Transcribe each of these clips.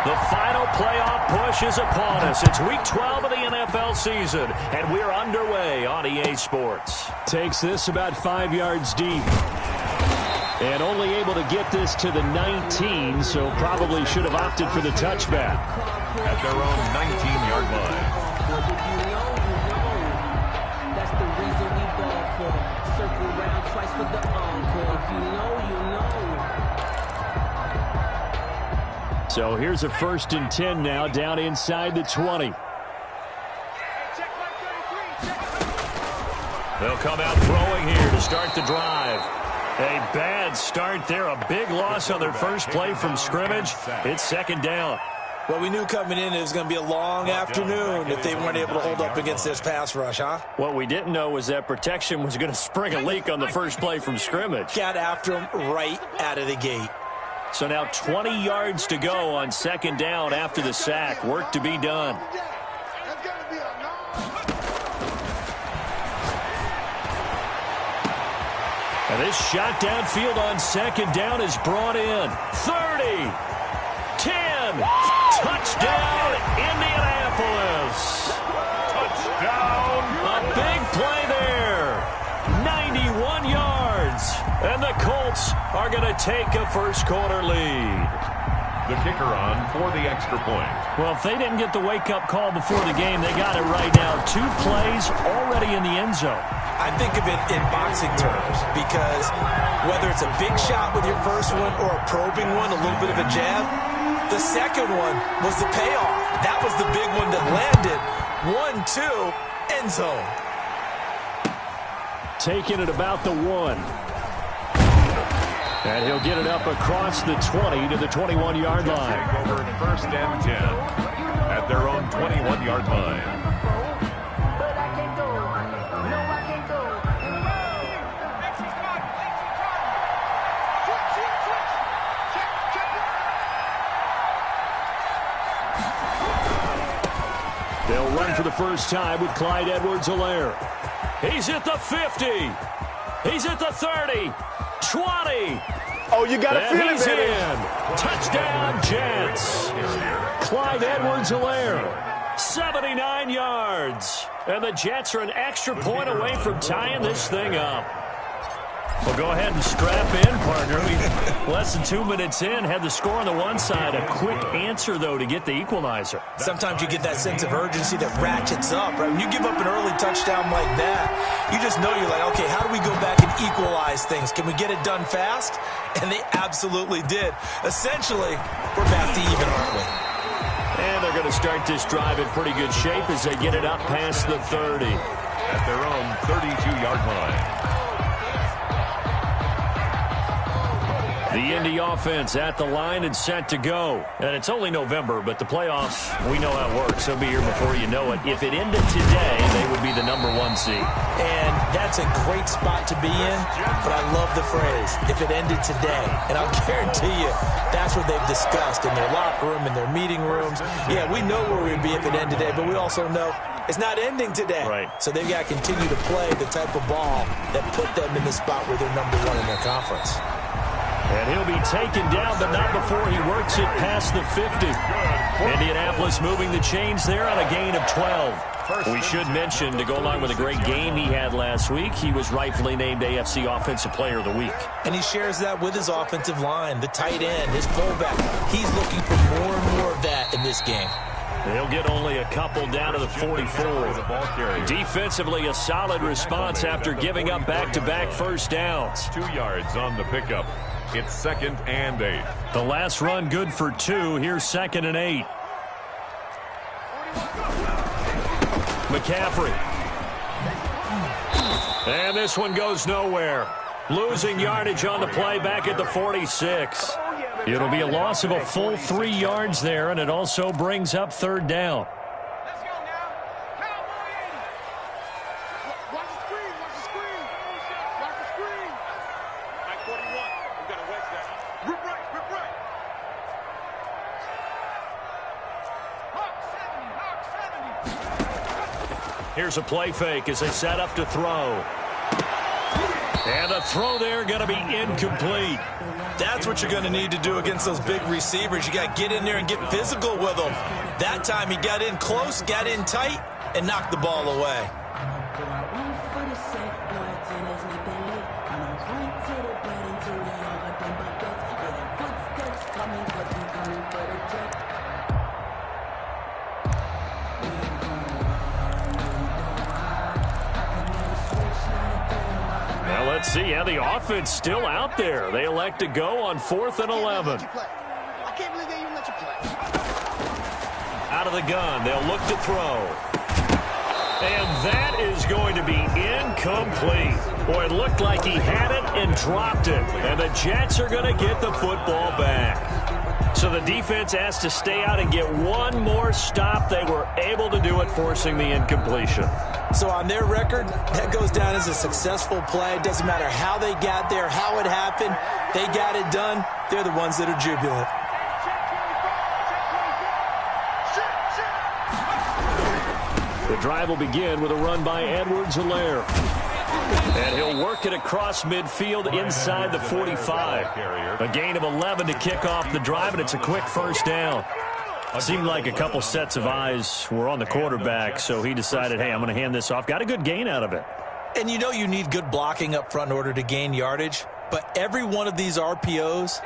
The final playoff push is upon us. It's Week 12 of the NFL season, and we're underway on EA Sports. Takes this about 5 yards deep. And only able to get this to the 19, so probably should have opted for the touchback. At their own 19-yard line. That's the reason we ball for. Circle round twice for the encore. If you know, you know. So here's a 1st and 10 now, down inside the 20. They'll come out throwing here to start the drive. A bad start there, a big loss on their first play from scrimmage. It's 2nd down. Well, we knew coming in it was going to be a long afternoon if they weren't able to hold up against this pass rush, huh? What we didn't know was that protection was going to spring a leak on the first play from scrimmage. Got after him right out of the gate. So now 20 yards to go on 2nd down after the sack. Work to be done. And this shot downfield on 2nd down is brought in. 30, 10, touchdown, Indianapolis. Touchdown. A big play there. 91 yards. And the Colts are going to take a first-quarter lead. The kicker on for the extra point. Well, if they didn't get the wake-up call before the game, they got it right now. 2 plays already in the end zone. I think of it in boxing terms because whether it's a big shot with your first one or a probing one, a little bit of a jab, the second one was the payoff. That was the big one that landed. 1-2, end zone. Taking it about the 1. And he'll get it up across the 20 to the 21-yard line. Take over 1st and 10 at their own 21-yard line. They'll run for the first time with Clyde Edwards-Helaire. He's at the 50. He's at the 30. 20. Oh, you got to feel it, He's baby. in. Touchdown, Jets. Clyde Edwards-Helaire. 79 yards. And the Jets are an extra point away from tying this thing up. Well, go ahead and strap in, partner. Less than 2 minutes in, had the score on the one side. A quick answer, though, to get the equalizer. Sometimes you get that sense of urgency that ratchets up, right? When you give up an early touchdown like that, you just know you're like, okay, how do we go back and equalize things? Can we get it done fast? And they absolutely did. Essentially, we're back to even, aren't we? And they're going to start this drive in pretty good shape as they get it up past the 30. At their own 32-yard line. The Indy offense at the line and set to go. And it's only November, but the playoffs, we know how it works. They'll be here before you know it. If it ended today, they would be the #1 seed. And that's a great spot to be in, but I love the phrase, if it ended today. And I'll guarantee you, that's what they've discussed in their locker room, in their meeting rooms. Yeah, we know where we'd be if it ended today, but we also know it's not ending today. Right. So they've got to continue to play the type of ball that put them in the spot where they're #1 in their conference. And he'll be taken down, but not before he works it past the 50. Indianapolis moving the chains there on a gain of 12. We should mention, to go along with a great game he had last week, he was rightfully named AFC Offensive Player of the Week. And he shares that with his offensive line, the tight end, his fullback. He's looking for more and more of that in this game. They'll get only a couple down to the 44. Defensively, a solid response after giving up back-to-back first downs. 2 yards on the pickup. It's 2nd and 8. The last run good for 2. Here's 2nd and 8. McCaffrey. And this one goes nowhere. Losing yardage on the play back at the 46. It'll be a loss of a full 3 yards there, and it also brings up 3rd down. Here's a play fake as they set up to throw. And the throw there going to be incomplete. That's what you're going to need to do against those big receivers. You got to get in there and get physical with them. That time he got in close, got in tight, and knocked the ball away. Now let's see how the offense still out there. They elect to go on 4th and 11. I can't believe they even let you play. Out of the gun, they'll look to throw. And that is going to be incomplete. Boy, it looked like he had it and dropped it. And the Jets are going to get the football back. So the defense has to stay out and get one more stop. They were able to do it, forcing the incompletion. So on their record, that goes down as a successful play. It doesn't matter how they got there, how it happened. They got it done. They're the ones that are jubilant. The drive will begin with a run by Edwards-Helaire. And he'll work it across midfield inside the 45. A gain of 11 to kick off the drive, and it's a quick first down. Seemed like a couple sets of eyes were on the quarterback, so he decided, hey, I'm going to hand this off. Got a good gain out of it. And you know you need good blocking up front in order to gain yardage, but every one of these RPOs,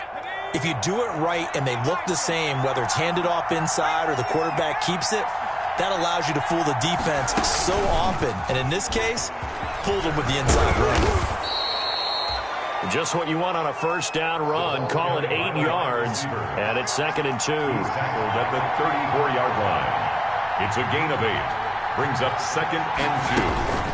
if you do it right and they look the same, whether it's handed off inside or the quarterback keeps it, that allows you to fool the defense so often. And in this case, fooled them with the inside run. Just what you want on a first down run. Call it 8 yards, and it's 2nd and 2. He's tackled at the 34-yard line. It's a gain of 8. Brings up 2nd and 2.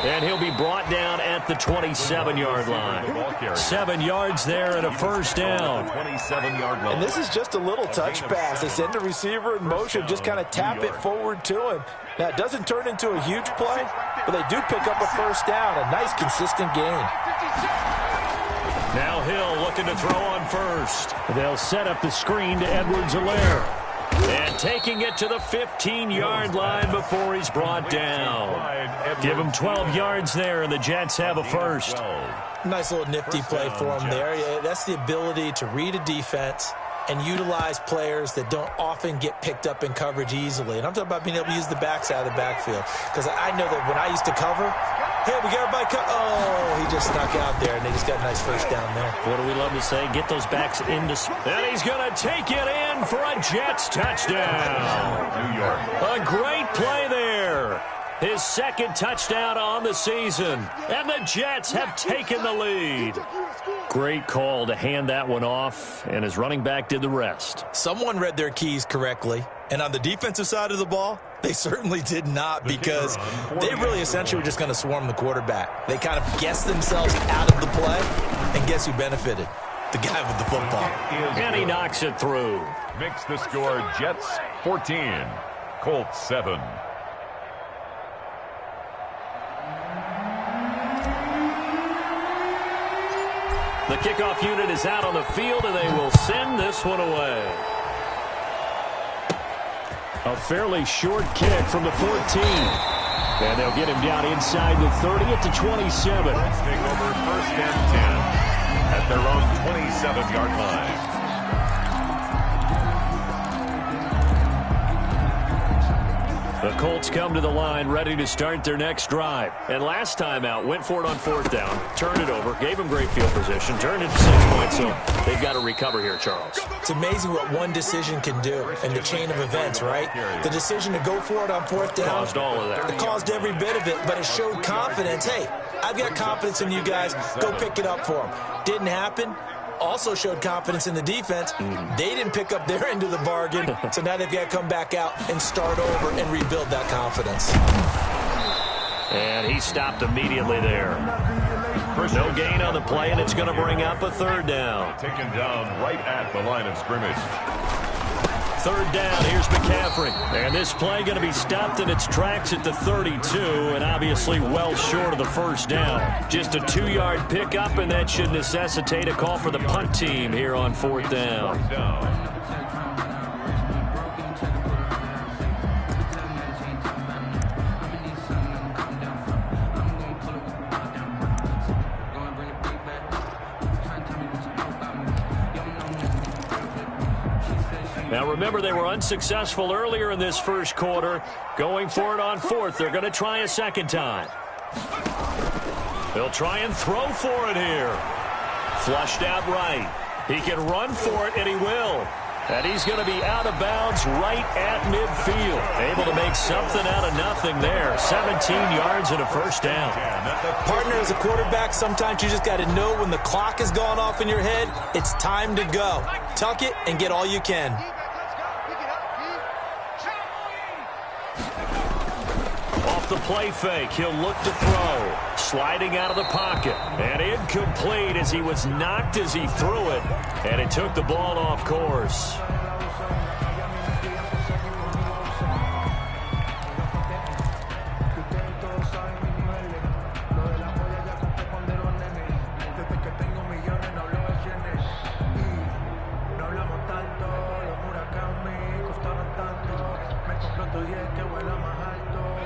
And he'll be brought down at the 27-yard line. 7 yards there and a first down. 27-yard line. And this is just a little touch pass. They send the receiver in motion, just kind of tap it forward to him. Now, it doesn't turn into a huge play, but they do pick up a first down. A nice, consistent gain. Now Hill looking to throw on first. They'll set up the screen to Edwards-Helaire. And taking it to the 15-yard line before he's brought down. Give him 12 yards there, and the Jets have a first. Nice little nifty play for him there. Yeah, that's the ability to read a defense and utilize players that don't often get picked up in coverage easily. And I'm talking about being able to use the backside of the backfield. Because I know that when I used to cover, hey, we got everybody oh, he just snuck out there, and they just got a nice first down there. What do we love to say? Get those backs into... And he's going to take it in for a Jets touchdown. New York. A great play there. His 2nd touchdown on the season. And the Jets have taken the lead. Great call to hand that one off, and his running back did the rest. Someone read their keys correctly, and on the defensive side of the ball, they certainly did not, because they really essentially were just going to swarm the quarterback. They kind of guessed themselves out of the play, and guess who benefited? The guy with the football. And he knocks it through. Makes the score Jets 14, Colts 7. The kickoff unit is out on the field, and they will send this one away. A fairly short kick from the 14. And they'll get him down inside the 30 at the 27. Let's take over 1st and 10 at their own 27-yard line. The Colts come to the line ready to start their next drive. And last time out, went for it on 4th down, turned it over, gave them great field position, turned it to 6 points, so they've got to recover here, Charles. It's amazing what one decision can do in the chain of events, right? The decision to go for it on 4th down. Caused all of that. It caused every bit of it, but it showed confidence. Hey, I've got confidence in you guys. Go pick it up for them. Didn't happen. Also showed confidence in the defense. They didn't pick up their end of the bargain, so now they've got to come back out and start over and rebuild that confidence. And he stopped immediately there. No gain on the play, and it's going to bring up a 3rd down. Taken down right at the line of scrimmage. 3rd down, here's McCaffrey. And this play going to be stopped in its tracks at the 32, and obviously well short of the first down. Just a 2-yard pickup, and that should necessitate a call for the punt team here on 4th down. Now, remember, they were unsuccessful earlier in this first quarter. Going for it on fourth. They're going to try a second time. They'll try and throw for it here. Flushed out right. He can run for it, and he will. And he's going to be out of bounds right at midfield. Able to make something out of nothing there. 17 yards and a first down. Partner, as a quarterback, sometimes you just got to know when the clock has gone off in your head, it's time to go. Tuck it and get all you can. Off the play fake, he'll look to throw. Sliding out of the pocket. And incomplete as he was knocked as he threw it. And it took the ball off course.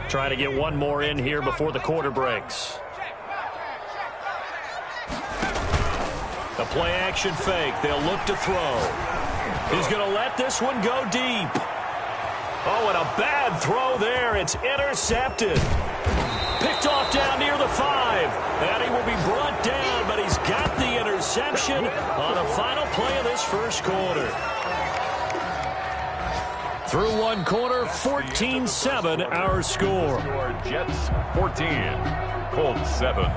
Trying to get one more in here before the quarter breaks. The play action fake. They'll look to throw. He's going to let this one go deep. Oh, and a bad throw there. It's intercepted. Picked off down near the 5. And he will be brought down, but he's got the interception on the final play of this first quarter. Through one quarter, 14-7 our score. Jets 14, Colts 7.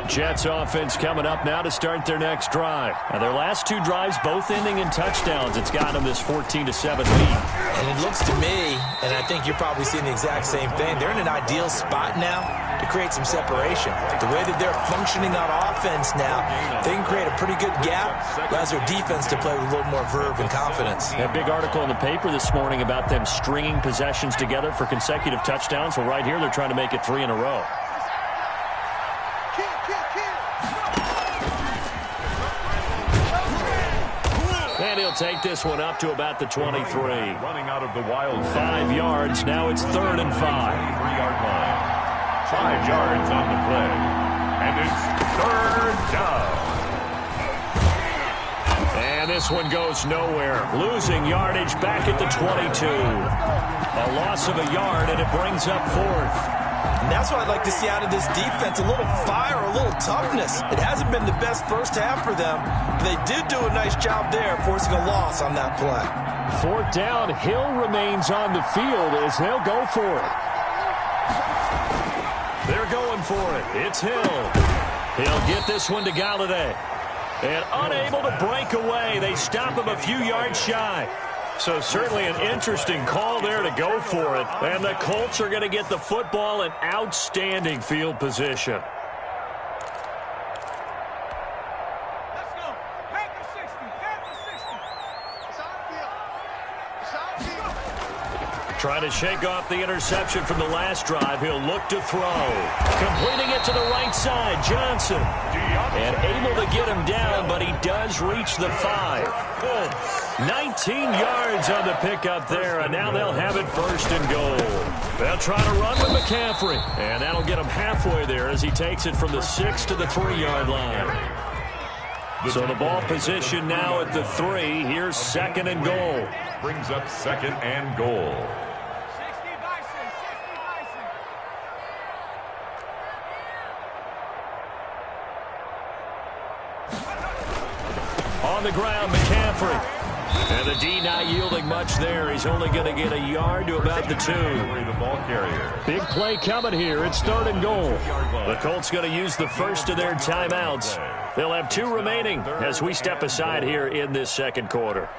Jets offense coming up now to start their next drive. Now their last two drives both ending in touchdowns. It's got them this 14-7 lead. And it looks to me, and I think you're probably seeing the exact same thing, they're in an ideal spot now to create some separation. The way that they're functioning on offense now, they can create a pretty good gap, allows their defense to play with a little more verve and confidence. A big article in the paper this morning about them stringing possessions together for consecutive touchdowns. Well, right here, they're trying to make it 3 in a row. And he'll take this one up to about the 23. Running out of the wild 5 yards. Now it's 3rd and 5. 3-yard line. 5 yards on the play. And it's 3rd down. And this one goes nowhere. Losing yardage back at the 22. A loss of a yard, and it brings up 4th. And that's what I'd like to see out of this defense, a little fire, a little toughness. It hasn't been the best first half for them, but they did do a nice job there, forcing a loss on that play. 4th down, Hill remains on the field as they'll go for it. They're going for it. It's Hill. He'll get this one to Galladay. And unable to break away, they stop him a few yards shy. So certainly an interesting call there to go for it. And the Colts are going to get the football in outstanding field position. Trying to shake off the interception from the last drive. He'll look to throw. Completing it to the right side. Johnson. And able to get him down, but he does reach the 5. 19 yards on the pickup there, and now they'll have it 1st and goal. They'll try to run with McCaffrey, and that'll get him halfway there as he takes it from the 6 to the 3-yard line. So the ball position now at the 3. Here's 2nd and goal. Brings up 2nd and goal. On the ground, McCaffrey. And the D not yielding much there. He's only going to get a yard to about the 2. The ball carrier. Big play coming here. It's 3rd and goal. The Colts going to use the first of their timeouts. They'll have 2 remaining as we step aside here in this second quarter.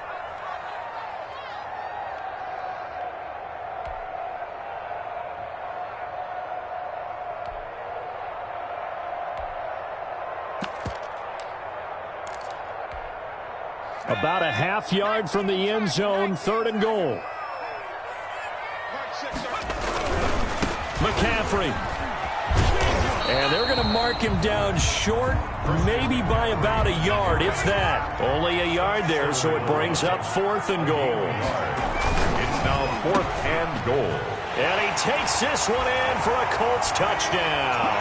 About a half yard from the end zone, 3rd and goal. McCaffrey. And they're going to mark him down short, maybe by about a yard, if that. Only a yard there, so it brings up 4th and goal. It's now 4th and goal. And he takes this one in for a Colts touchdown.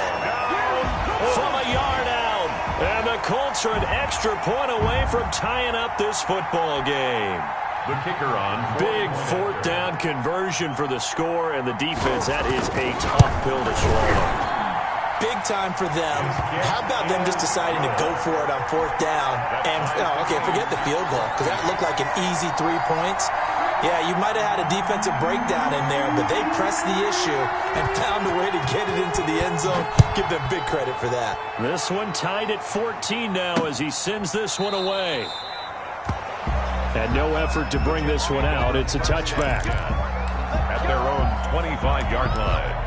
From a yard out. And the Colts are an extra point away from tying up this football game. The kicker on. Big fourth down conversion for the score, and the defense, that is a tough pill to swallow. Big time for them. How about them just deciding to go for it on fourth down? And, okay, forget the field goal, because that looked like an easy 3 points. Yeah, you might have had a defensive breakdown in there, but they pressed the issue and found a way to get it into the end zone. Give them big credit for that. This one tied at 14 now as he sends this one away. And no effort to bring this one out. It's a touchback. At their own 25-yard line.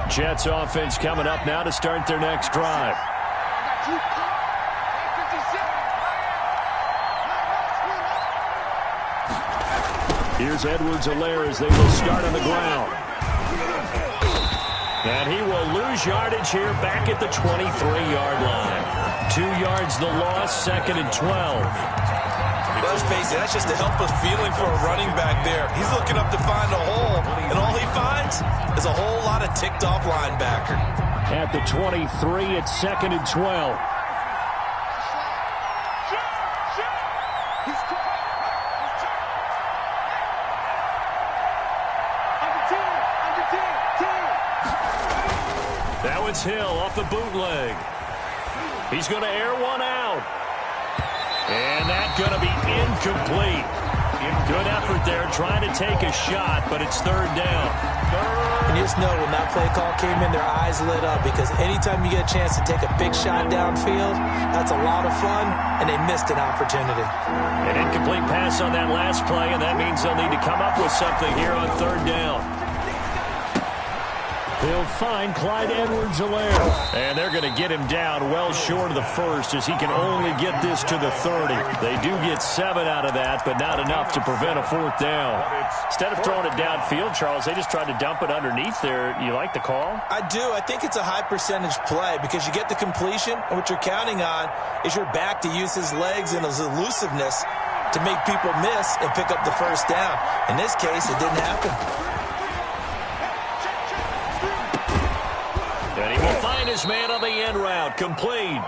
Jets offense coming up now to start their next drive. Here's Edwards-Helaire as they will start on the ground. And he will lose yardage here back at the 23-yard line. 2 yards the loss, 2nd and 12. Let's face it, that's just a helpless feeling for a running back there. He's looking up to find a hole, and all he finds is a whole lot of ticked-off linebacker. At the 23, it's 2nd and 12. That one's Hill off the bootleg. He's going to air one out. And that's going to be incomplete. Good effort there trying to take a shot, but it's 3rd down. And you just know when that play call came in, their eyes lit up, because anytime you get a chance to take a big shot downfield, that's a lot of fun, and they missed an opportunity. An incomplete pass on that last play, and that means they'll need to come up with something here on 3rd down. He'll find Clyde Edwards-Helaire. And they're going to get him down well short of the first as he can only get this to the 30. They do get 7 out of that, but not enough to prevent a 4th down. Instead of throwing it downfield, Charles, they just tried to dump it underneath there. You like the call? I do. I think it's a high percentage play because you get the completion, and what you're counting on is your back to use his legs and his elusiveness to make people miss and pick up the 1st down. In this case, it didn't happen. And he will find his man on the end route, complete.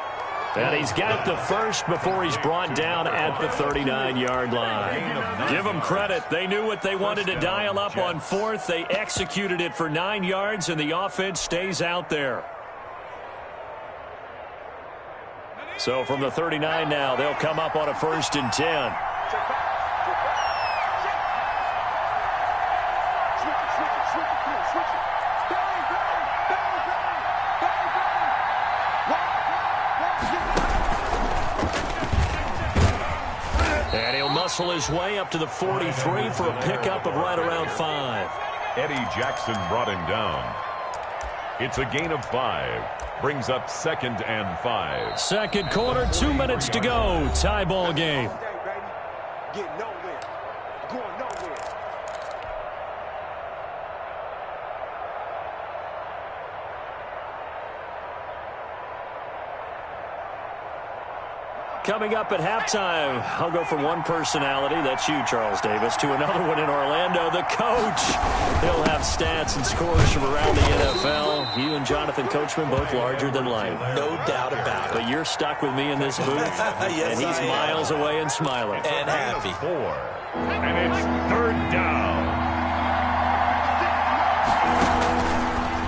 And he's got the first before he's brought down at the 39-yard line. Give them credit. They knew what they wanted to dial up on 4th. They executed it for 9 yards, and the offense stays out there. So from the 39 now, they'll come up on a 1st and 10. And he'll muscle his way up to the 43 for a pickup of right around 5. Eddie Jackson brought him down. It's a gain of 5. Brings up 2nd and 5. 2nd quarter, 2 minutes to go. Tie ball game. Get nowhere. Going nowhere. Coming up at halftime, I'll go from one personality, that's you, Charles Davis, to another one in Orlando, the coach. He'll have stats and scores from around the NFL. You and Jonathan Coachman, both larger than life. No doubt about it. But you're stuck with me in this booth, yes, and he's miles away and smiling. And happy. 4. And it's 3rd down.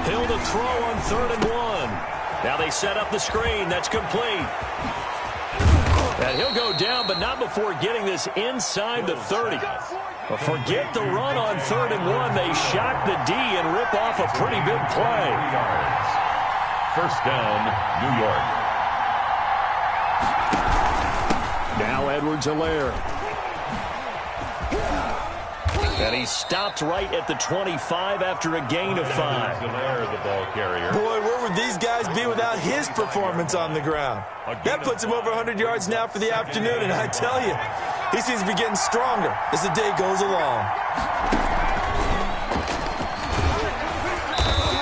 Hill to throw on 3rd and 1. Now they set up the screen. That's complete. And he'll go down, but not before getting this inside the 30. But forget the run on 3rd and 1. They shock the D and rip off a pretty big play. 1st down, New York. Now Edwards-Helaire. And he stopped right at the 25 after a gain of 5. Helaire, the ball carrier. Boy, where would these guys be without his performance on the ground? That puts him over 100 yards now for the afternoon, and I tell you, he seems to be getting stronger as the day goes along.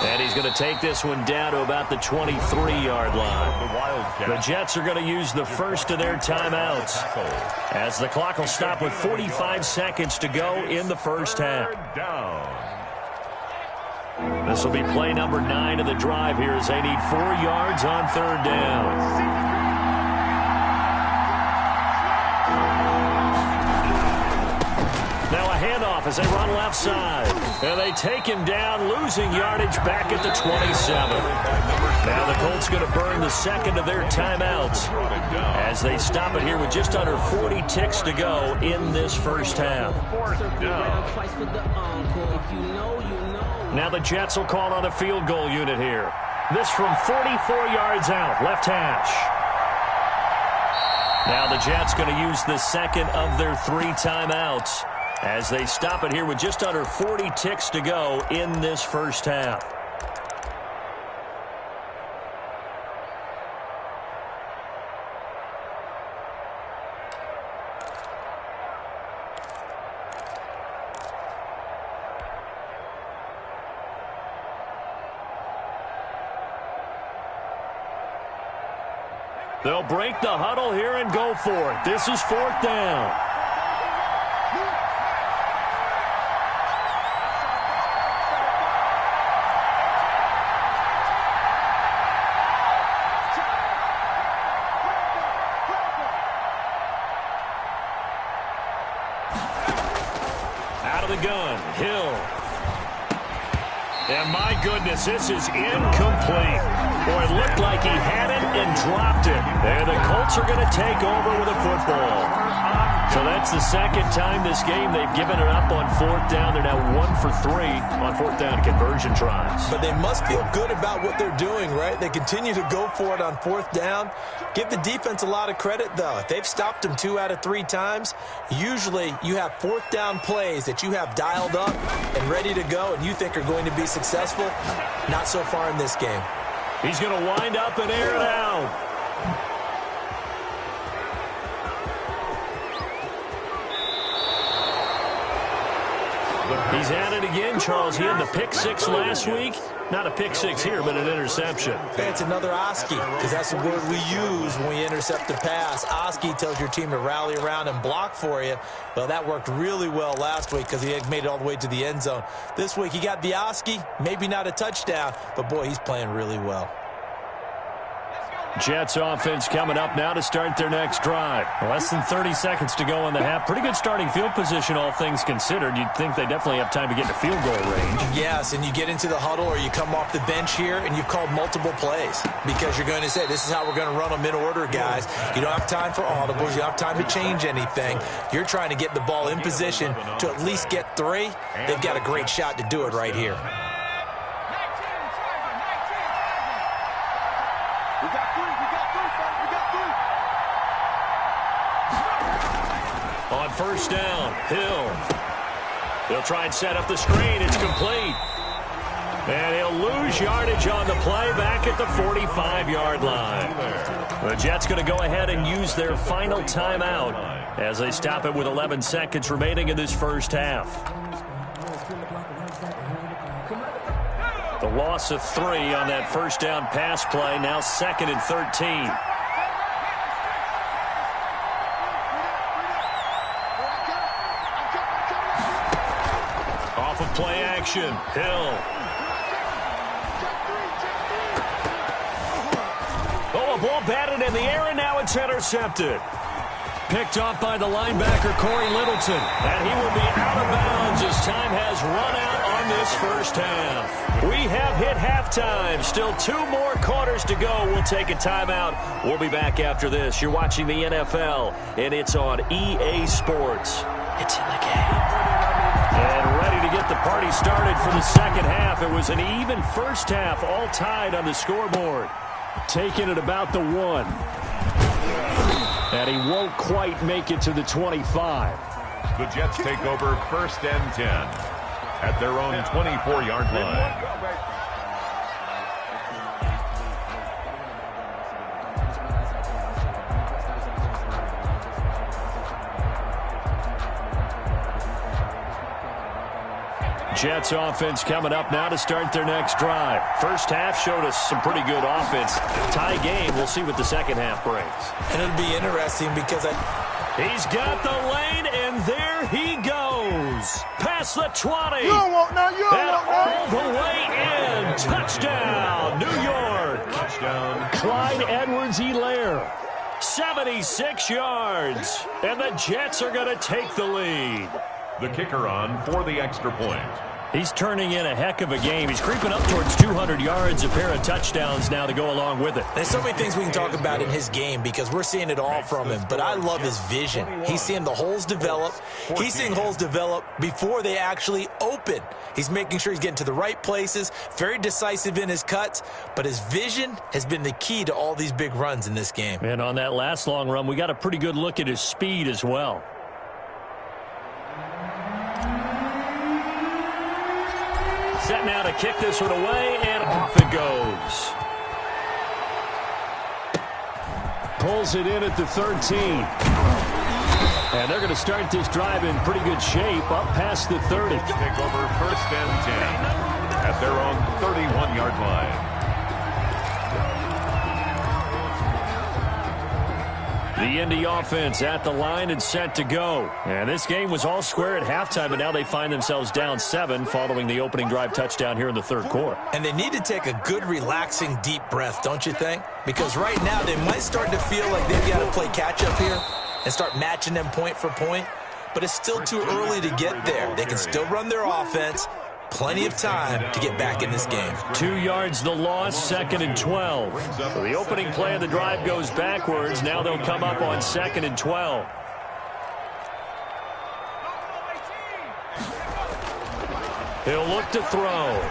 And he's going to take this one down to about the 23-yard line. The Jets are going to use the first of their timeouts as the clock will stop with 45 seconds to go in the first half. Down. This will be play number 9 of the drive here as they need 4 yards on 3rd down. Now a handoff as they run left side. And they take him down, losing yardage back at the 27. Now the Colts going to burn the second of their timeouts as they stop it here with just under 40 ticks to go in this first half. Now the Jets will call on a field goal unit here. This from 44 yards out, left hash. Now the Jets going to use the second of their 3 timeouts as they stop it here with just under 40 ticks to go in this first half. They'll break the huddle here and go for it. This is 4th down. Out of the gun, Hill. And my goodness, this is incomplete. Boy, it looked like he had it and dropped it. And the Colts are going to take over with a football. So that's the second time this game they've given it up on 4th down. They're now 1 for 3 on 4th down conversion tries. But they must feel good about what they're doing, right? They continue to go for it on 4th down. Give the defense a lot of credit, though. If they've stopped them 2 out of 3 times, usually you have 4th down plays that you have dialed up and ready to go and you think are going to be successful. Not so far in this game. He's going to wind up and air it out. He's at it again, Charles. He had the pick 6 last week. Not a pick 6 here, but an interception. It's another Oski, because that's the word we use when we intercept the pass. Oski tells your team to rally around and block for you. Well, that worked really well last week because he had made it all the way to the end zone. This week, he got the Oski, maybe not a touchdown, but, boy, he's playing really well. Jets offense coming up now to start their next drive. Less than 30 seconds to go in the half. Pretty good starting field position, all things considered. You'd think they definitely have time to get to field goal range. Yes, and you get into the huddle or you come off the bench here and you've called multiple plays because you're going to say, this is how we're going to run them in order, guys. You don't have time for audibles. You don't have time to change anything. You're trying to get the ball in position to at least get 3. They've got a great shot to do it right here. On 1st down, Hill. They'll try and set up the screen. It's complete. And he'll lose yardage on the play back at the 45-yard line. The Jets going to go ahead and use their final timeout as they stop it with 11 seconds remaining in this first half. The loss of 3 on that 1st down pass play. Now 2nd and 13. Off of play action, Hill. Oh, a ball batted in the air, and now it's intercepted. Picked off by the linebacker, Corey Littleton. And he will be out of bounds as time has run out on this first half. We have hit halftime. Still 2 more quarters to go. We'll take a timeout. We'll be back after this. You're watching the NFL, and it's on EA Sports. It's in the game. And ready to get the party started for the second half. It was an even first half, all tied on the scoreboard. Taking it about the 1. And he won't quite make it to the 25. The Jets take over 1st and 10 at their own 24-yard line. Jets offense coming up now to start their next drive. First half showed us some pretty good offense. Tie game. We'll see what the second half brings. And it'll be interesting because He's got the lane, and there he goes. Pass past the 20. You don't want none. You don't And want none. all the way in. Touchdown, New York. Touchdown. Clyde Edwards-Helaire. 76 yards. And the Jets are going to take the lead. The kicker on for the extra point. He's turning in a heck of a game. He's creeping up towards 200 yards, a pair of touchdowns now to go along with it. There's so many things we can talk about in his game because we're seeing it all from him, but I love his vision. He's seeing the holes develop. He's seeing holes develop before they actually open. He's making sure he's getting to the right places, very decisive in his cuts, but his vision has been the key to all these big runs in this game. And on that last long run, we got a pretty good look at his speed as well. Set now to kick this one away, and off it goes. Pulls it in at the 13. And they're going to start this drive in pretty good shape, up past the 30. Take over 1st and 10 at their own 31-yard line. The Indy offense at the line and set to go. And this game was all square at halftime, but now they find themselves down 7 following the opening drive touchdown here in the third quarter. And they need to take a good, relaxing, deep breath, don't you think? Because right now they might start to feel like they've got to play catch-up here and start matching them point for point. But it's still too early to get there. They can still run their offense. Plenty of time to get back in this game. 2 yards the loss, 2nd and 12. So the opening play of the drive goes backwards. Now they'll come up on 2nd and 12. He'll look to throw.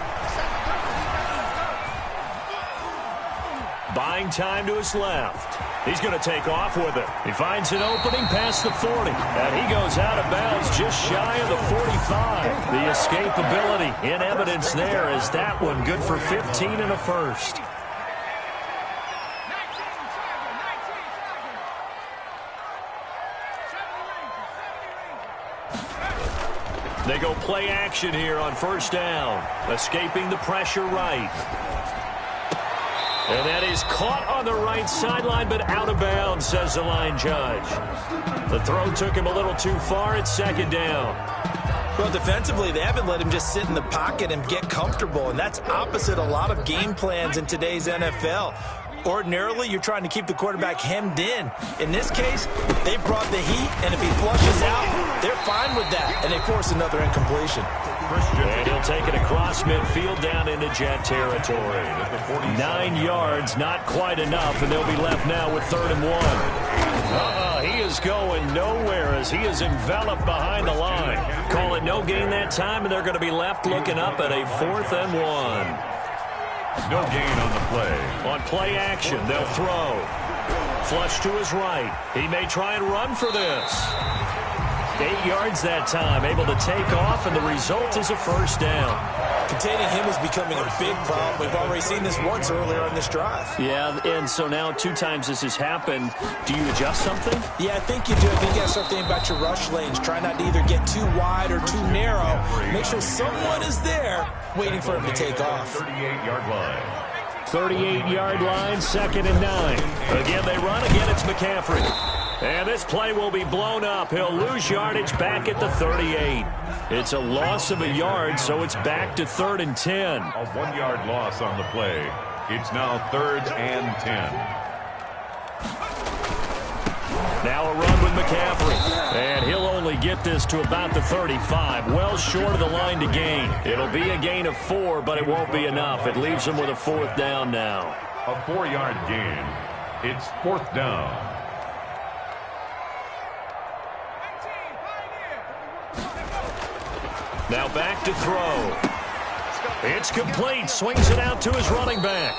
Buying time to his left. He's going to take off with it. He finds an opening past the 40. And he goes out of bounds just shy of the 45. The escapability in evidence there is that one good for 15 and a first. They go play action here on 1st down. Escaping the pressure right. And that is caught on the right sideline, but out of bounds, says the line judge. The throw took him a little too far. It's 2nd down. Well, defensively, they haven't let him just sit in the pocket and get comfortable, and that's opposite a lot of game plans in today's NFL. Ordinarily, you're trying to keep the quarterback hemmed in. In this case, they brought the heat, and if he flushes out, they're fine with that, and they force another incompletion. And he'll take it across midfield down into Jet territory. 9 yards, not quite enough, and they'll be left now with 3rd and 1. He is going nowhere as he is enveloped behind the line. Call it no gain that time, and they're going to be left looking up at a 4th and 1. No gain on the play. On play action, they'll throw. Flush to his right. He may try and run for this. 8 yards that time, able to take off, and the result is a 1st down. Containing him is becoming a big problem. We've already seen this once earlier on this drive. Yeah, and so now 2 times this has happened. Do you adjust something? Yeah, I think you do. I think you got to start thinking about your rush lanes. Try not to either get too wide or too narrow. Make sure someone is there waiting for him to take off. 38-yard line. 38-yard line, 2nd and 9. Again, they run. Again, it's McCaffrey. And this play will be blown up. He'll lose yardage back at the 38. It's a loss of a yard, so it's back to 3rd and 10. A 1-yard loss on the play. It's now 3rd and 10. Now a run with McCaffrey. And he'll only get this to about the 35. Well short of the line to gain. It'll be a gain of 4, but it won't be enough. It leaves him with a 4th down now. A 4-yard gain. It's 4th down. Now back to throw. It's complete. Swings it out to his running back.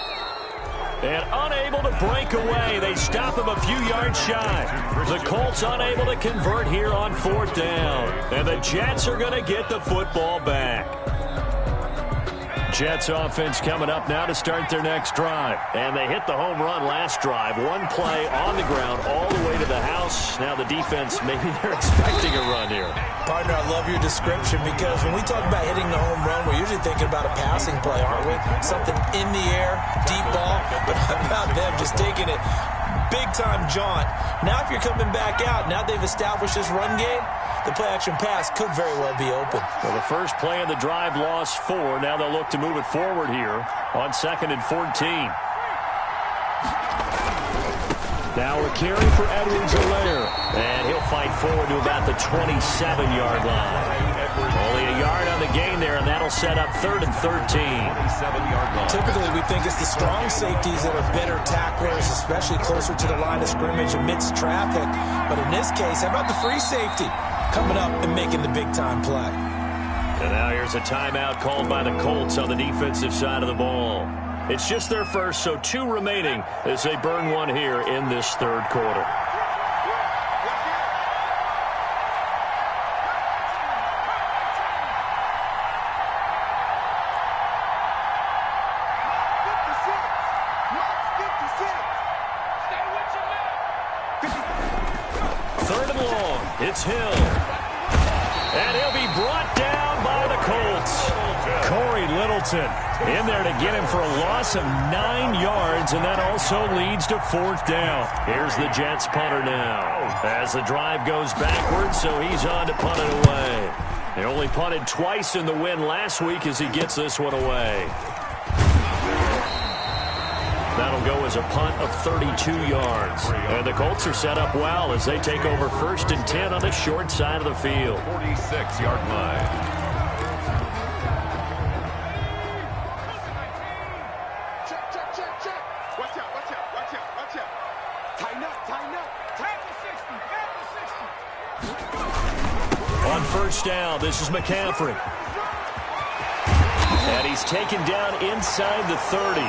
And unable to break away. They stop him a few yards shy. The Colts unable to convert here on 4th down. And the Jets are going to get the football back. Jets offense coming up now to start their next drive. And they hit the home run last drive. 1 play on the ground all the way to the house. Now the defense, maybe they're expecting a run here. Partner, I love your description because when we talk about hitting the home run, we're usually thinking about a passing play, aren't we? Something in the air, deep ball. But how about them just taking it big-time jaunt? Now if you're coming back out, now they've established this run game, the play-action pass could very well be open. Well, the first play of the drive lost 4. Now they'll look to move it forward here on 2nd and 14. Now a carry for Edwards-Helaire. And he'll fight forward to about the 27-yard line. Only a yard on the gain there, and that'll set up 3rd and 13. Typically, we think it's the strong safeties that are better tacklers, especially closer to the line of scrimmage amidst traffic. But in this case, how about the free safety coming up and making the big-time play? And now here's a timeout called by the Colts on the defensive side of the ball. It's just their first, so 2 remaining as they burn one here in this 3rd quarter. It's Hill. And he'll be brought down by the Colts. Corey Littleton in there to get him for a loss of 9 yards, and that also leads to 4th down. Here's the Jets punter now as the drive goes backwards, so he's on to punt it away. He only punted twice in the win last week as he gets this one away. That'll go as a punt of 32 yards. And the Colts are set up well as they take over 1st and 10 on the short side of the field. 46-yard line. Check, check, check, check. Watch out, watch out, watch out, watch out. Tighten up, tighten up. Tap the 60, On 1st down, this is McCaffrey. And he's taken down inside the 30.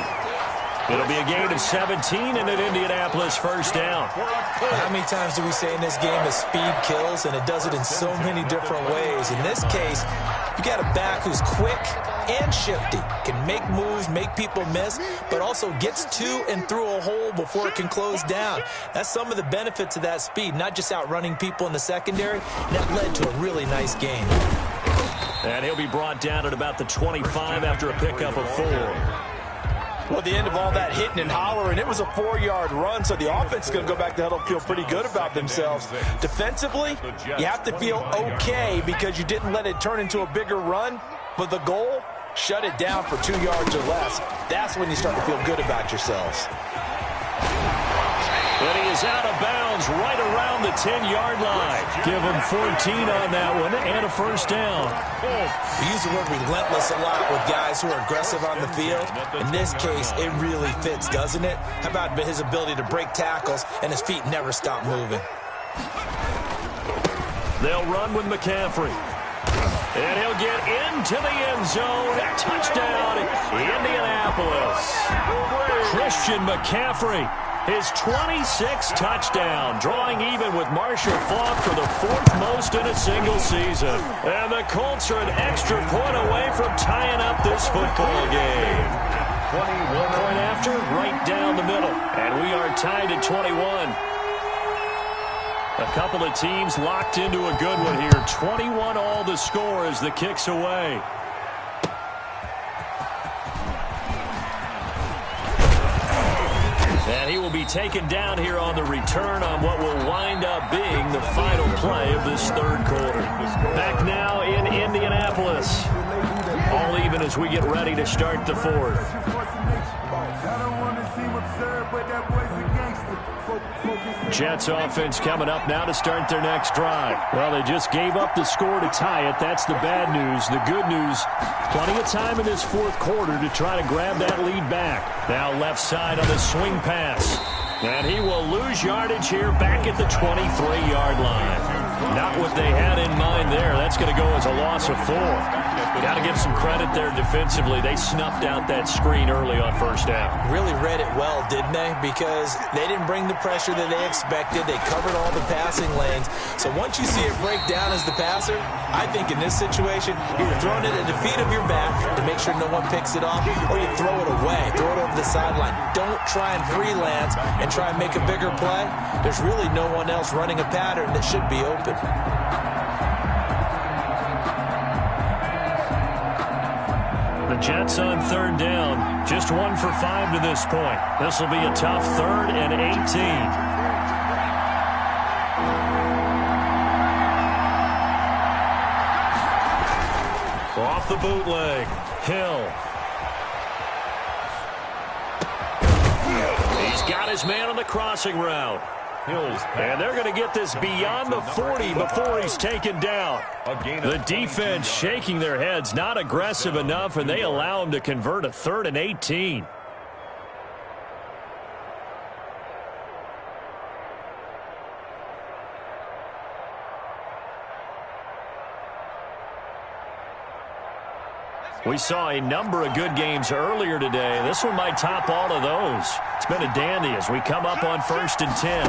It'll be a gain of 17 and an Indianapolis 1st down. How many times do we say in this game that speed kills, and it does it in so many different ways? In this case, you got a back who's quick and shifty, can make moves, make people miss, but also gets to and through a hole before it can close down. That's some of the benefits of that speed, not just outrunning people in the secondary. That led to a really nice game. And he'll be brought down at about the 25 after a pickup of 4. Well, at the end of all that hitting and hollering, it was a 4-yard run, so the offense is going to go back to huddle and feel pretty good about themselves. Defensively, you have to feel okay because you didn't let it turn into a bigger run, but the goal, shut it down for 2 yards or less. That's when you start to feel good about yourselves. But he is out of bounds right around the 10-yard line. Give him 14 on that one and a 1st down. We use the word relentless a lot with guys who are aggressive on the field. In this case, it really fits, doesn't it? How about his ability to break tackles and his feet never stop moving? They'll run with McCaffrey. And he'll get into the end zone. Touchdown, Indianapolis. Christian McCaffrey. His 26th touchdown, drawing even with Marshall Faulk for the 4th most in a single season. And the Colts are an extra point away from tying up this football game. 21 point after, right down the middle. And we are tied at 21. A couple of teams locked into a good one here. 21 all the score as the kick's away. And he will be taken down here on the return on what will wind up being the final play of this 3rd quarter. Back now in Indianapolis. All even as we get ready to start the 4th. Jets offense coming up now to start their next drive. Well, they just gave up the score to tie it. That's the bad news. The good news, plenty of time in this 4th quarter to try to grab that lead back. Now left side on the swing pass. And he will lose yardage here back at the 23-yard line. Not what they had in mind there. That's going to go as a loss of 4. Got to give some credit there defensively. They snuffed out that screen early on 1st down. Really read it well, didn't they? Because they didn't bring the pressure that they expected. They covered all the passing lanes. So once you see it break down as the passer, I think in this situation, you're throwing it at the feet of your back to make sure no one picks it off, or you throw it away, throw it over the sideline. Don't try and freelance and try and make a bigger play. There's really no one else running a pattern that should be open. The Jets on 3rd down, just 1 for 5 to this point. This will be a tough 3rd and 18. Off the bootleg. Hill. He's got his man on the crossing route. And they're going to get this beyond the 40 before he's taken down. The defense shaking their heads, not aggressive enough, and they allow him to convert a 3rd and 18. We saw a number of good games earlier today. This one might top all of those. It's been a dandy as we come up on 1st and 10.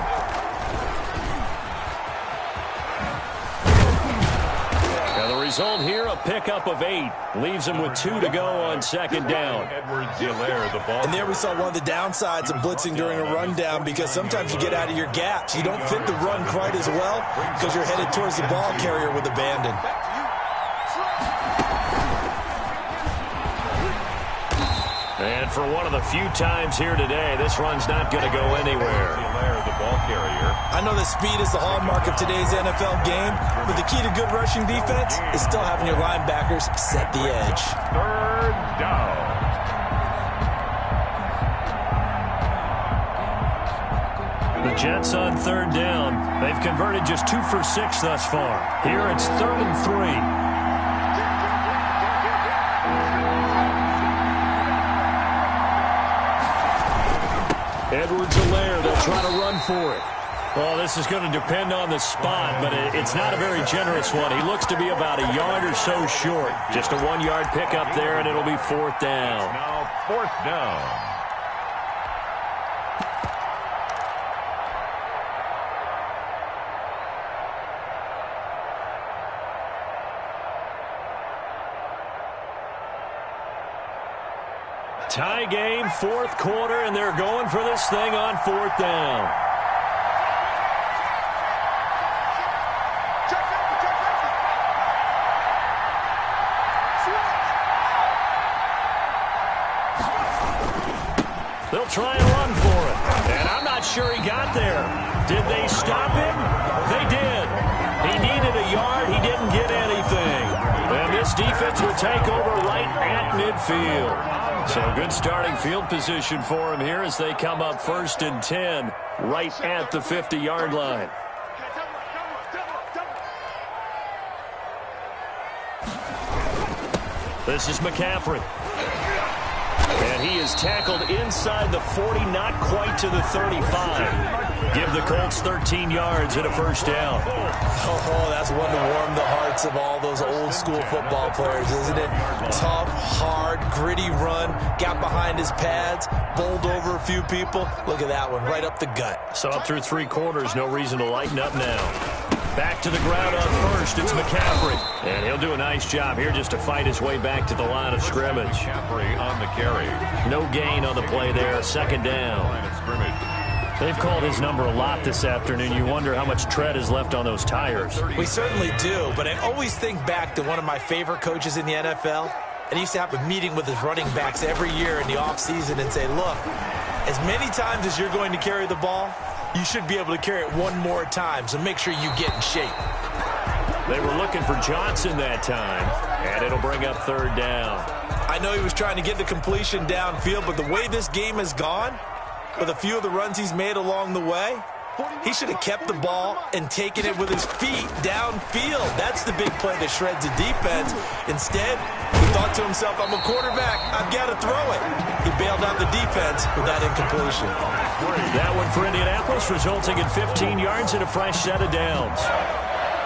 Now the result here, a pickup of 8. Leaves him with 2 to go on 2nd down. And there we saw one of the downsides of blitzing during a rundown, because sometimes you get out of your gaps. You don't fit the run quite as well because you're headed towards the ball carrier with abandon. And for one of the few times here today, this run's not going to go anywhere. I know that speed is the hallmark of today's NFL game, but the key to good rushing defense is still having your linebackers set the edge. 3rd down. The Jets on 3rd down. They've converted just 2 for 6 thus far. Here it's 3rd and 3. Edwards-Helaire, they'll try to run for it. Well, this is going to depend on the spot, but it's not a very generous one. He looks to be about a yard or so short. Just a 1-yard pickup there, and it'll be 4th down. Now 4th down. Tie game, 4th quarter, and they're going for this thing on 4th down. They'll try and run for it. And I'm not sure he got there. Did they stop him? They did. He needed a yard. He didn't get anything. And this defense will take over right at midfield. So good starting field position for him here as they come up 1st and 10 right at the 50-yard line. This is McCaffrey. And he is tackled inside the 40, not quite to the 35. Give the Colts 13 yards and a 1st down. Oh, that's one to warm the hearts of all those old-school football players, isn't it? Tough, hard, gritty run, got behind his pads, bowled over a few people. Look at that one, right up the gut. So up through 3 quarters, no reason to lighten up now. Back to the ground on 1st, it's McCaffrey. And he'll do a nice job here just to fight his way back to the line of scrimmage. McCaffrey on the carry. No gain on the play there, 2nd down. Line of scrimmage. They've called his number a lot this afternoon. You wonder how much tread is left on those tires. We certainly do, but I always think back to one of my favorite coaches in the NFL. And he used to have a meeting with his running backs every year in the offseason and say, look, as many times as you're going to carry the ball, you should be able to carry it one more time, so make sure you get in shape. They were looking for Johnson that time, and it'll bring up 3rd down. I know he was trying to get the completion downfield, but the way this game has gone, with a few of the runs he's made along the way, he should have kept the ball and taken it with his feet downfield. That's the big play that shreds the defense. Instead, he thought to himself, I'm a quarterback, I've got to throw it. He bailed out the defense with that incompletion. That one for Indianapolis, resulting in 15 yards and a fresh set of downs.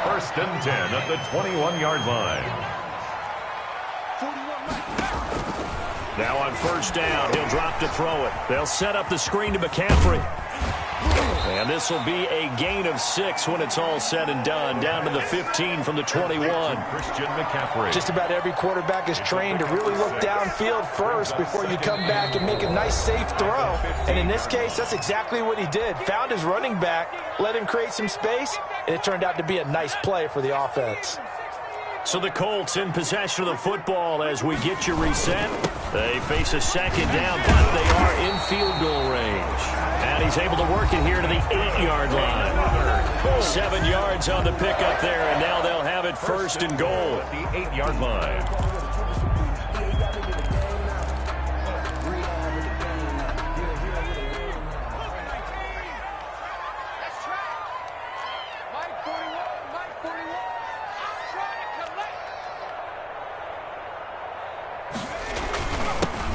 1st and 10 at the 21-yard line. Now on 1st down, he'll drop to throw it. They'll set up the screen to McCaffrey. And this will be a gain of 6 when it's all said and done. Down to the 15 from the 21. Christian McCaffrey. Just about every quarterback is trained to really look downfield first before you come back and make a nice, safe throw. And in this case, that's exactly what he did. Found his running back, let him create some space, and it turned out to be a nice play for the offense. So the Colts in possession of the football as we get you reset. They face a 2nd down, but they are in field goal range. And he's able to work it here to the 8-yard line. 7 yards on the pickup there, and now they'll have it 1st and goal. At the 8-yard line.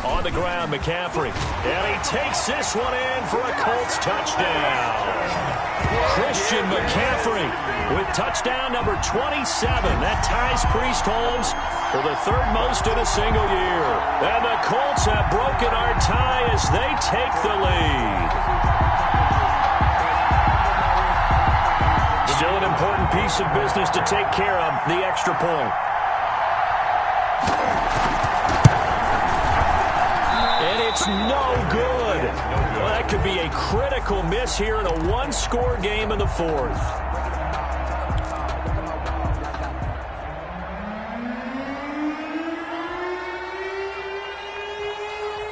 On the ground, McCaffrey. And he takes this one in for a Colts touchdown. Christian McCaffrey with touchdown number 27. That ties Priest Holmes for the 3rd most in a single year. And the Colts have broken our tie as they take the lead. Still an important piece of business to take care of, the extra point. And it's no good. Well, that could be a critical miss here in a 1-score game in the 4th.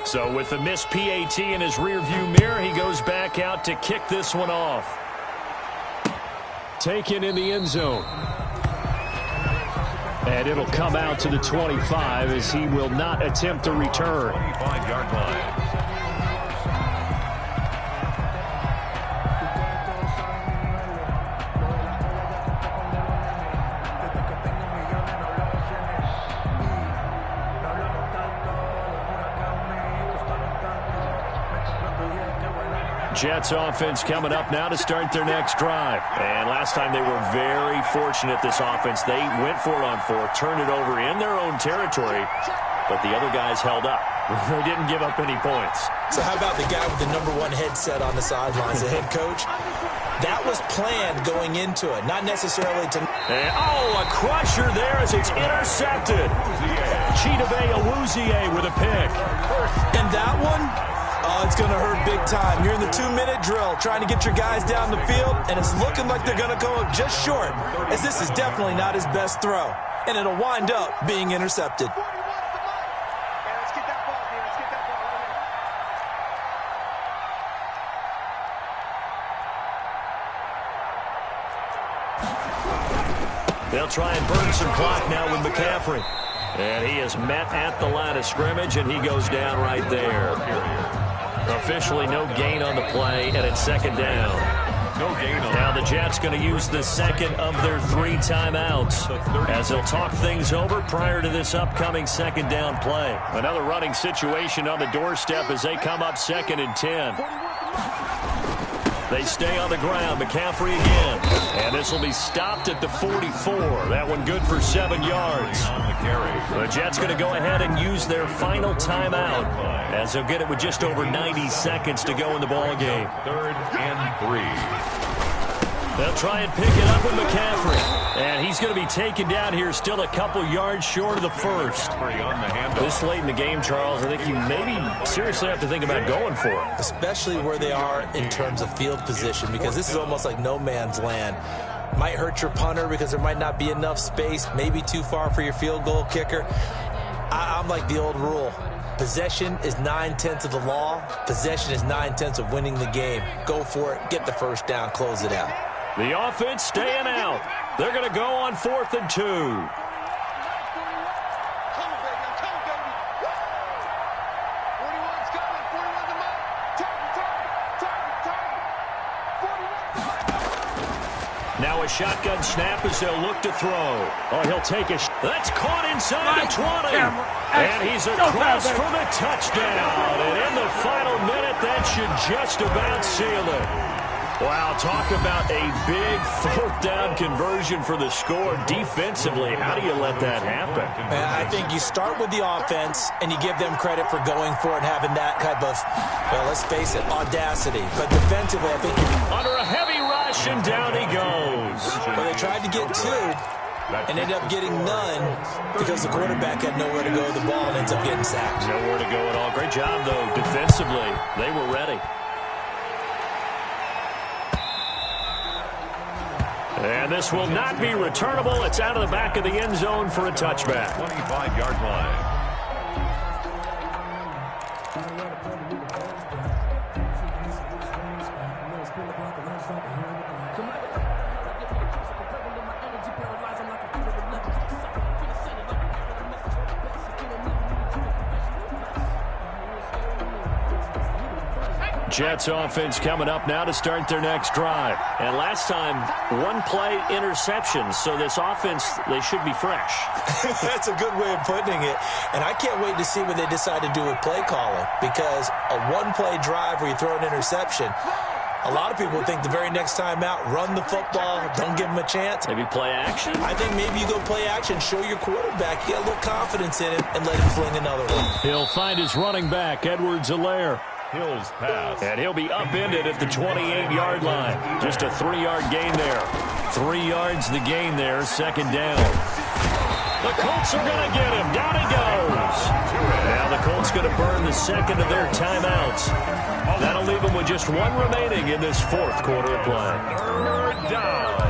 So with the missed PAT in his rearview mirror, he goes back out to kick this one off. Taken in the end zone. And it'll come out to the 25 as he will not attempt to return. 25-yard line. Jets offense coming up now to start their next drive. And last time they were very fortunate, this offense. They went for it on 4th, turned it over in their own territory, but the other guys held up. They didn't give up any points. So how about the guy with the #1 headset on the sidelines, the head coach? That was planned going into it, not necessarily to... And, a crusher there as it's intercepted. Chidobe Awuzie with a pick. And that one... oh, it's going to hurt big time. You're in the 2-minute drill trying to get your guys down the field, and it's looking like they're going to go up just short, as this is definitely not his best throw, and it'll wind up being intercepted. They'll try and burn some clock now with McCaffrey. And he is met at the line of scrimmage, and he goes down right there. Officially no gain on the play, and it's 2nd down. No gain on. Now the Jets going to use the 2nd of their 3 timeouts as they'll talk things over prior to this upcoming 2nd down play. Another running situation on the doorstep as they come up 2nd and 10. They stay on the ground. McCaffrey again. And this will be stopped at the 44. That one good for 7 yards. The Jets going to go ahead and use their final timeout as they'll get it with just over 90 seconds to go in the ball game. 3rd and 3. They'll try and pick it up with McCaffrey. And he's going to be taken down here still a couple yards short of the 1st. This late in the game, Charles, I think you maybe seriously have to think about going for it. Especially where they are in terms of field position, because this is almost like no man's land. Might hurt your punter because there might not be enough space, maybe too far for your field goal kicker. I'm like the old rule. Possession is 9/10 of the law. Possession is 9/10 of winning the game. Go for it. Get the 1st down. Close it out. The offense staying out. They're going to go on 4th and 2. Now a shotgun snap as they'll look to throw. Oh, he'll take a... That's caught inside the 20. And he's across for the touchdown. And in the final minute, that should just about seal it. Wow, talk about a big 4th down conversion for the score defensively. How do you let that happen? I think you start with the offense, and you give them credit for going for it and having that type of, well, let's face it, audacity. But defensively, I think... Under a heavy rush, and down he goes. Well, they tried to get 2 and ended up getting none because the quarterback had nowhere to go with the ball and ends up getting sacked. Nowhere to go at all. Great job, though, defensively. They were ready. And this will not be returnable. It's out of the back of the end zone for a touchback. 25-yard line. Jets offense coming up now to start their next drive. And last time, one-play interception. So this offense, they should be fresh. That's a good way of putting it. And I can't wait to see what they decide to do with play calling. Because a one-play drive where you throw an interception, a lot of people think the very next time out, run the football, don't give them a chance. Maybe play action? I think maybe you go play action, show your quarterback, get a little confidence in him, and let him fling another one. He'll find his running back, Edwards-Helaire. Hill's pass. And he'll be upended at the 28-yard line. Just a 3-yard gain there. 3 yards the gain there, second down. The Colts are going to get him. Down he goes. Now the Colts going to burn the second of their timeouts. That'll leave them with just one remaining in this fourth quarter of play. Third down.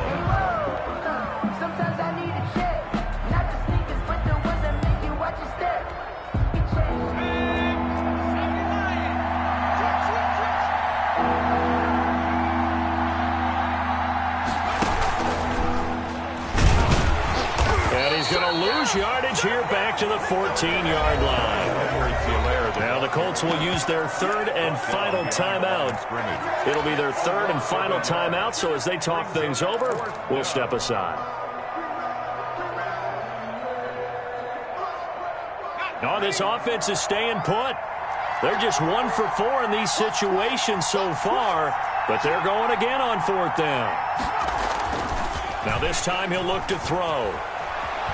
Sometimes I need a check. Not the sneakers, but the ones that make you watch your step. And he's going to lose yardage here back to the 14-yard line. Now the Colts will use their third and final timeout. It'll be their third and final timeout, so as they talk things over, we'll step aside. No, this offense is staying put. They're just 1 for 4 in these situations so far, but they're going again on fourth down. Now this time he'll look to throw.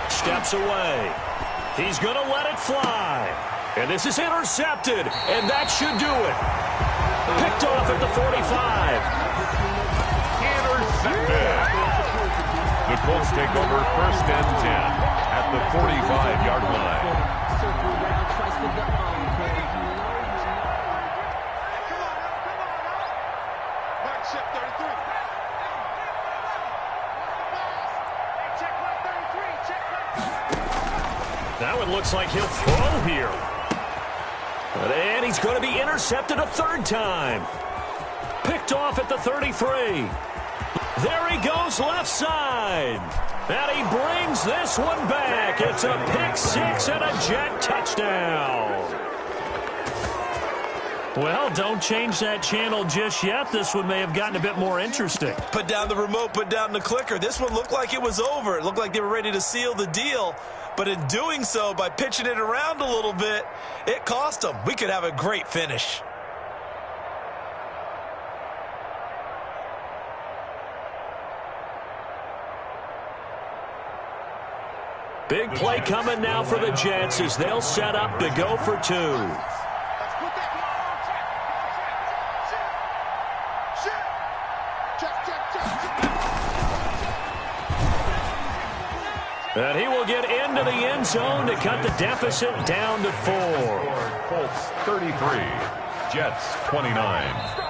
Steps away. He's going to let it fly. And this is intercepted, and that should do it. Picked off at the 45. Intercepted. The Colts take over first and 10 at the 45-yard line. Circle around twice for the encore. Back shift 33. Check 133. Check 133. Now it looks like he'll throw here. And he's going to be intercepted a third time. Picked off at the 33. There he goes left side. And he brings this one back. It's a pick-6 and a Jet touchdown. Well, don't change that channel just yet. This one may have gotten a bit more interesting. Put down the remote, put down the clicker. This one looked like it was over. It looked like they were ready to seal the deal. But in doing so, by pitching it around a little bit, it cost them. We could have a great finish. Big play coming now for the Jets as they'll set up to go for 2. And he will get into the end zone to cut the deficit down to 4. Colts 33, Jets 29.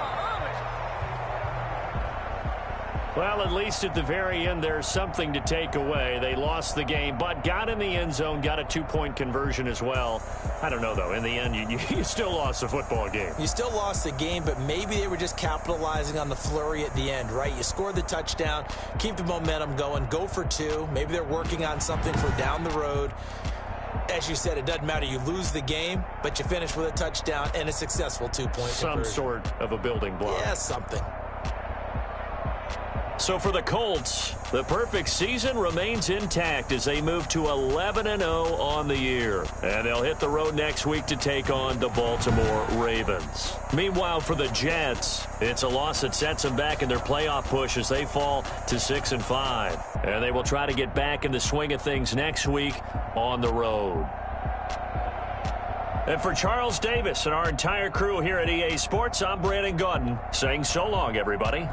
Well, at least at the very end, there's something to take away. They lost the game, but got in the end zone, got a 2-point conversion as well. I don't know, though. In the end, you still lost the football game. You still lost the game, but maybe they were just capitalizing on the flurry at the end, right? You scored the touchdown, keep the momentum going, go for 2. Maybe they're working on something for down the road. As you said, it doesn't matter. You lose the game, but you finish with a touchdown and a successful 2-point conversion. Some sort of a building block. Yeah, something. So for the Colts, the perfect season remains intact as they move to 11-0 on the year. And they'll hit the road next week to take on the Baltimore Ravens. Meanwhile, for the Jets, it's a loss that sets them back in their playoff push as they fall to 6-5. And they will try to get back in the swing of things next week on the road. And for Charles Davis and our entire crew here at EA Sports, I'm Brandon Gaudin saying so long, everybody.